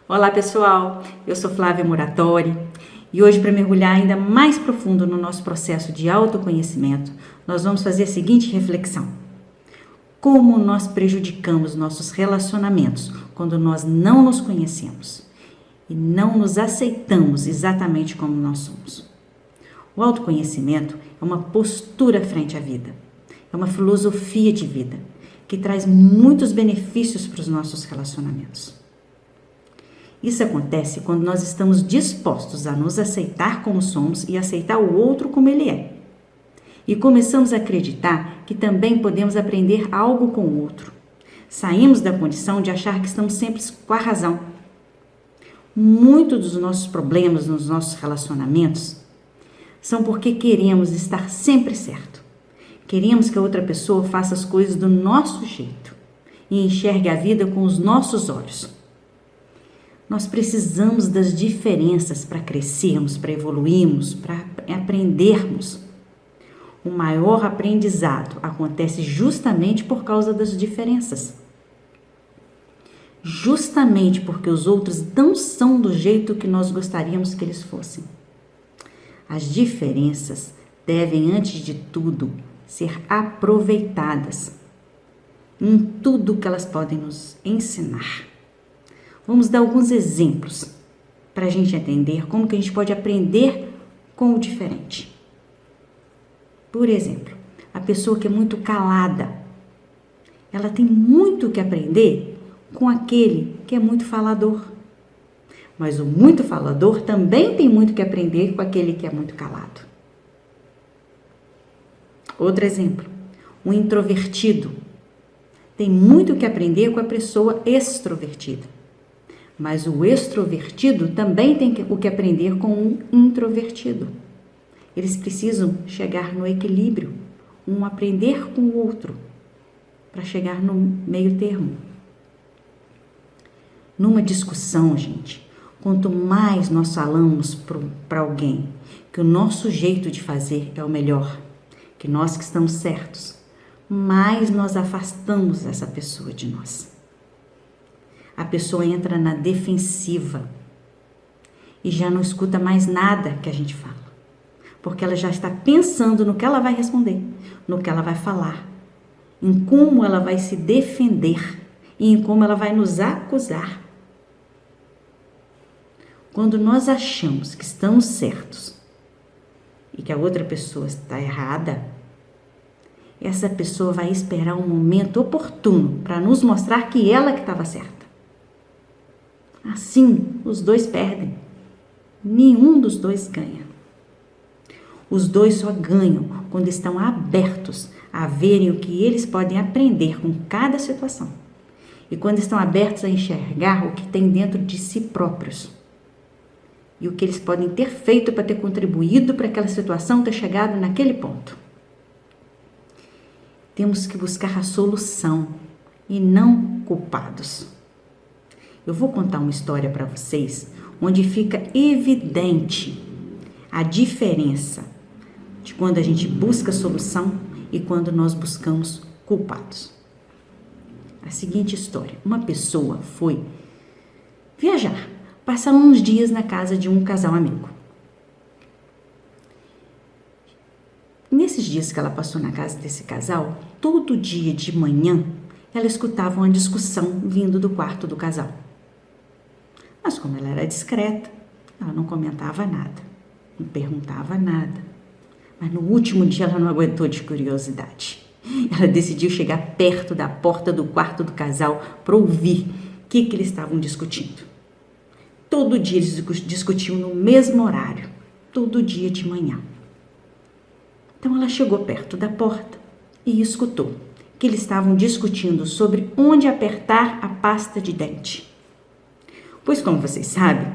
Olá pessoal, eu sou Flávia Muratori e hoje, para mergulhar ainda mais profundo no nosso processo de autoconhecimento, nós vamos fazer a seguinte reflexão: como nós prejudicamos nossos relacionamentos quando nós não nos conhecemos e não nos aceitamos exatamente como nós somos. O autoconhecimento é uma postura frente à vida, é uma filosofia de vida que traz muitos benefícios para os nossos relacionamentos. Isso acontece quando nós estamos dispostos a nos aceitar como somos e aceitar o outro como ele é. E começamos a acreditar que também podemos aprender algo com o outro. Saímos da condição de achar que estamos sempre com a razão. Muitos dos nossos problemas nos nossos relacionamentos são porque queremos estar sempre certo. Queremos que a outra pessoa faça as coisas do nosso jeito e enxergue a vida com os nossos olhos. Nós precisamos das diferenças para crescermos, para evoluirmos, para aprendermos. O maior aprendizado acontece justamente por causa das diferenças. Justamente porque os outros não são do jeito que nós gostaríamos que eles fossem. As diferenças devem, antes de tudo, ser aproveitadas em tudo que elas podem nos ensinar. Vamos dar alguns exemplos para a gente entender como que a gente pode aprender com o diferente. Por exemplo, a pessoa que é muito calada, ela tem muito que aprender com aquele que é muito falador. Mas o muito falador também tem muito que aprender com aquele que é muito calado. Outro exemplo, um introvertido tem muito que aprender com a pessoa extrovertida. Mas o extrovertido também tem o que aprender com um introvertido. Eles precisam chegar no equilíbrio, um aprender com o outro, para chegar no meio termo. Numa discussão, gente, quanto mais nós falamos para alguém que o nosso jeito de fazer é o melhor, que nós que estamos certos, mais nós afastamos essa pessoa de nós. A pessoa entra na defensiva e já não escuta mais nada que a gente fala, porque ela já está pensando no que ela vai responder, no que ela vai falar, em como ela vai se defender e em como ela vai nos acusar. Quando nós achamos que estamos certos e que a outra pessoa está errada, essa pessoa vai esperar um momento oportuno para nos mostrar que ela que estava certa. Assim, os dois perdem. Nenhum dos dois ganha. Os dois só ganham quando estão abertos a verem o que eles podem aprender com cada situação. E quando estão abertos a enxergar o que tem dentro de si próprios. E o que eles podem ter feito para ter contribuído para aquela situação ter chegado naquele ponto. Temos que buscar a solução e não culpados. Eu vou contar uma história para vocês onde fica evidente a diferença de quando a gente busca solução e quando nós buscamos culpados. A seguinte história: uma pessoa foi viajar, passar uns dias na casa de um casal amigo. Nesses dias que ela passou na casa desse casal, todo dia de manhã ela escutava uma discussão vindo do quarto do casal. Mas como ela era discreta, ela não comentava nada, não perguntava nada. Mas no último dia ela não aguentou de curiosidade. Ela decidiu chegar perto da porta do quarto do casal para ouvir o que eles estavam discutindo. Todo dia eles discutiam no mesmo horário, todo dia de manhã. Então ela chegou perto da porta e escutou que eles estavam discutindo sobre onde apertar a pasta de dente. Pois, como vocês sabem,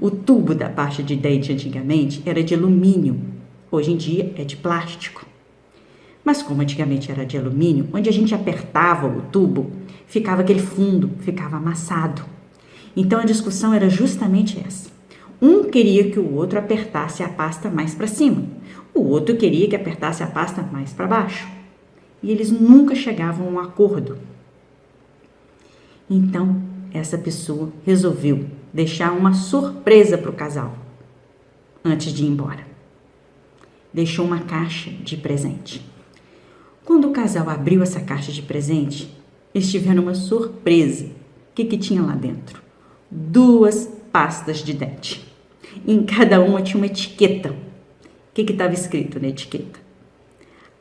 o tubo da pasta de dente antigamente era de alumínio, hoje em dia é de plástico. Mas como antigamente era de alumínio, onde a gente apertava o tubo, ficava aquele fundo, ficava amassado. Então a discussão era justamente essa. Um queria que o outro apertasse a pasta mais para cima, o outro queria que apertasse a pasta mais para baixo. E eles nunca chegavam a um acordo. Então essa pessoa resolveu deixar uma surpresa para o casal antes de ir embora. Deixou uma caixa de presente. Quando o casal abriu essa caixa de presente, eles tiveram uma surpresa. O que tinha lá dentro? 2 pastas de dente. Em cada uma tinha uma etiqueta. O que estava escrito na etiqueta?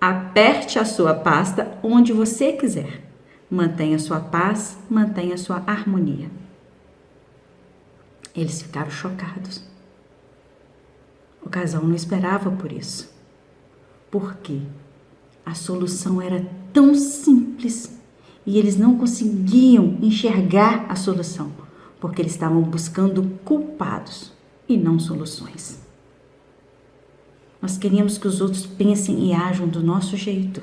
Aperte a sua pasta onde você quiser. Mantenha sua paz, mantenha sua harmonia. Eles ficaram chocados. O casal não esperava por isso. Por quê? A solução era tão simples e eles não conseguiam enxergar a solução, porque eles estavam buscando culpados e não soluções. Nós queremos que os outros pensem e ajam do nosso jeito.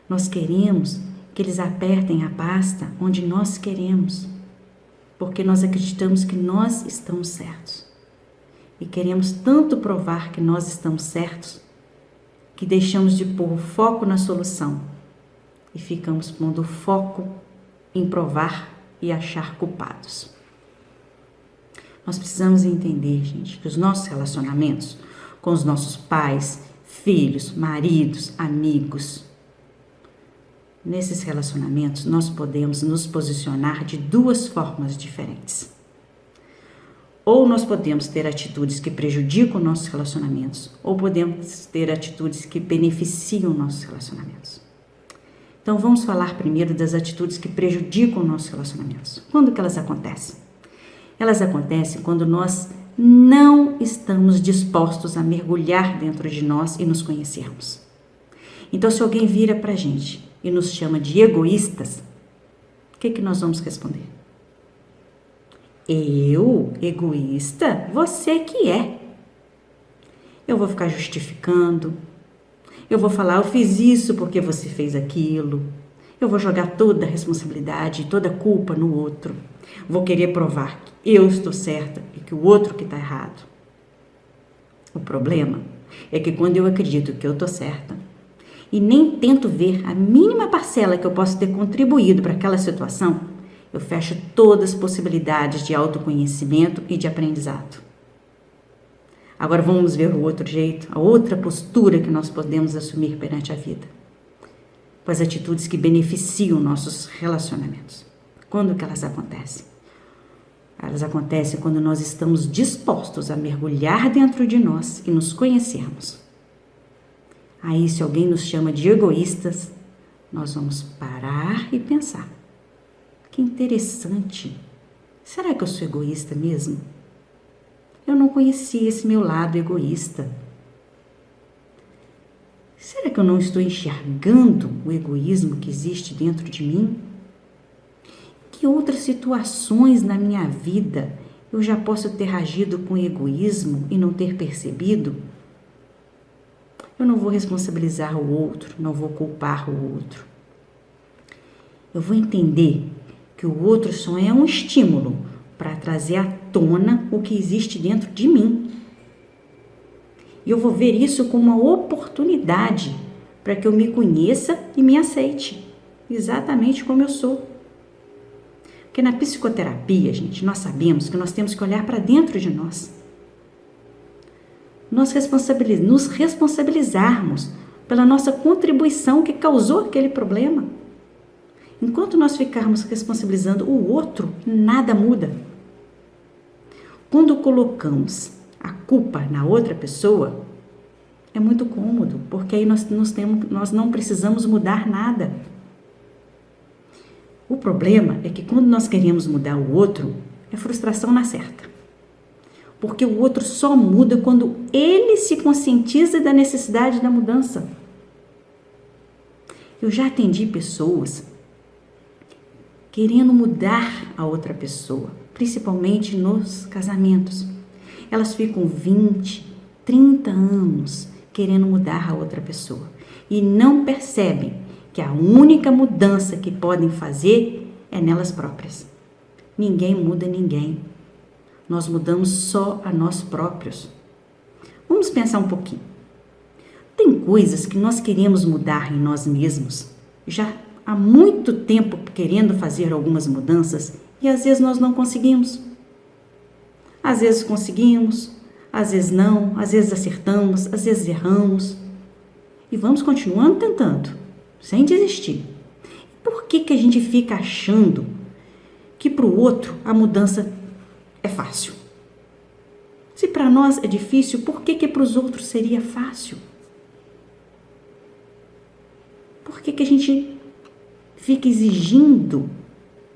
Nós queremos que eles apertem a pasta onde nós queremos, porque nós acreditamos que nós estamos certos. E queremos tanto provar que nós estamos certos, que deixamos de pôr o foco na solução e ficamos pondo o foco em provar e achar culpados. Nós precisamos entender, gente, que os nossos relacionamentos com os nossos pais, filhos, maridos, amigos, nesses relacionamentos nós podemos nos posicionar de 2 formas diferentes. Ou nós podemos ter atitudes que prejudicam nossos relacionamentos, ou podemos ter atitudes que beneficiam nossos relacionamentos. Então vamos falar primeiro das atitudes que prejudicam nossos relacionamentos. Quando que elas acontecem? Elas acontecem quando nós não estamos dispostos a mergulhar dentro de nós e nos conhecermos. Então, se alguém vira pra gente e nos chama de egoístas, o que nós vamos responder? Eu, egoísta? Você que é. Eu vou ficar justificando. Eu vou falar, eu fiz isso porque você fez aquilo. Eu vou jogar toda a responsabilidade, toda a culpa no outro. Vou querer provar que eu estou certa e que o outro que está errado. O problema é que quando eu acredito que eu estou certa e nem tento ver a mínima parcela que eu posso ter contribuído para aquela situação, eu fecho todas as possibilidades de autoconhecimento e de aprendizado. Agora vamos ver o outro jeito, a outra postura que nós podemos assumir perante a vida. Com as atitudes que beneficiam nossos relacionamentos. Quando que elas acontecem? Elas acontecem quando nós estamos dispostos a mergulhar dentro de nós e nos conhecermos. Aí, se alguém nos chama de egoístas, nós vamos parar e pensar. Que interessante. Será que eu sou egoísta mesmo? Eu não conhecia esse meu lado egoísta. Será que eu não estou enxergando o egoísmo que existe dentro de mim? Que outras situações na minha vida eu já posso ter agido com egoísmo e não ter percebido? Eu não vou responsabilizar o outro, não vou culpar o outro. Eu vou entender que o outro só é um estímulo para trazer à tona o que existe dentro de mim. E eu vou ver isso como uma oportunidade para que eu me conheça e me aceite, exatamente como eu sou. Porque na psicoterapia, gente, nós sabemos que nós temos que olhar para dentro de nós. Nos responsabilizarmos pela nossa contribuição que causou aquele problema. Enquanto nós ficarmos responsabilizando o outro, nada muda. Quando colocamos a culpa na outra pessoa, é muito cômodo, porque aí nós não precisamos mudar nada. O problema é que quando nós queremos mudar o outro, é frustração na certa. Porque o outro só muda quando ele se conscientiza da necessidade da mudança. Eu já atendi pessoas querendo mudar a outra pessoa, principalmente nos casamentos. Elas ficam 20, 30 anos querendo mudar a outra pessoa e não percebem que a única mudança que podem fazer é nelas próprias. Ninguém muda ninguém. Nós mudamos só a nós próprios. Vamos pensar um pouquinho. Tem coisas que nós queremos mudar em nós mesmos já há muito tempo querendo fazer algumas mudanças e às vezes nós não conseguimos. Às vezes conseguimos, às vezes não, às vezes acertamos, às vezes erramos. E vamos continuando tentando, sem desistir. Por que a gente fica achando que para o outro a mudança é fácil? Se para nós é difícil, por que para os outros seria fácil? Por que a gente fica exigindo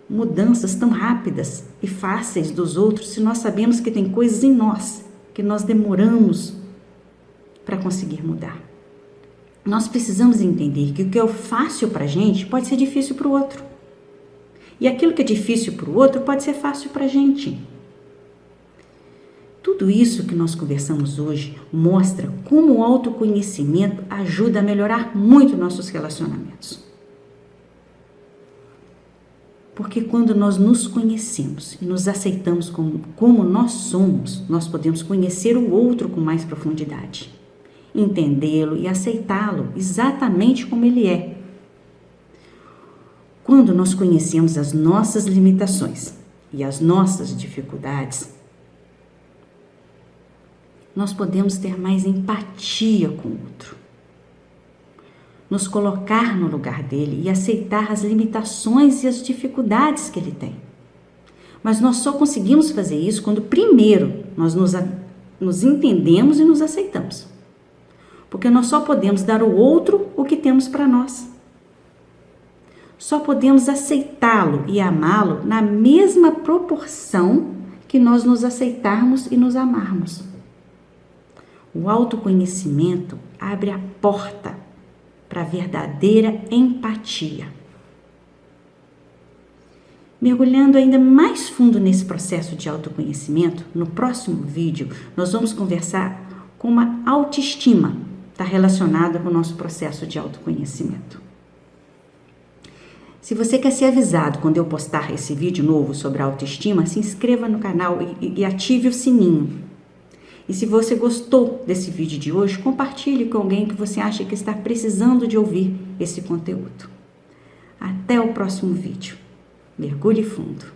mudanças tão rápidas e fáceis dos outros se nós sabemos que tem coisas em nós que nós demoramos para conseguir mudar? Nós precisamos entender que o que é fácil para a gente pode ser difícil para o outro. E aquilo que é difícil para o outro pode ser fácil para a gente. Tudo isso que nós conversamos hoje mostra como o autoconhecimento ajuda a melhorar muito nossos relacionamentos. Porque quando nós nos conhecemos e nos aceitamos como nós somos, nós podemos conhecer o outro com mais profundidade, entendê-lo e aceitá-lo exatamente como ele é. Quando nós conhecemos as nossas limitações e as nossas dificuldades, nós podemos ter mais empatia com o outro, nos colocar no lugar dele e aceitar as limitações e as dificuldades que ele tem. Mas nós só conseguimos fazer isso quando primeiro nós nos entendemos e nos aceitamos. Porque nós só podemos dar ao outro o que temos para nós. Só podemos aceitá-lo e amá-lo na mesma proporção que nós nos aceitarmos e nos amarmos. O autoconhecimento abre a porta para a verdadeira empatia. Mergulhando ainda mais fundo nesse processo de autoconhecimento, no próximo vídeo nós vamos conversar como a autoestima está relacionada com o nosso processo de autoconhecimento. Se você quer ser avisado quando eu postar esse vídeo novo sobre autoestima, se inscreva no canal e ative o sininho. E se você gostou desse vídeo de hoje, compartilhe com alguém que você acha que está precisando de ouvir esse conteúdo. Até o próximo vídeo. Mergulhe fundo.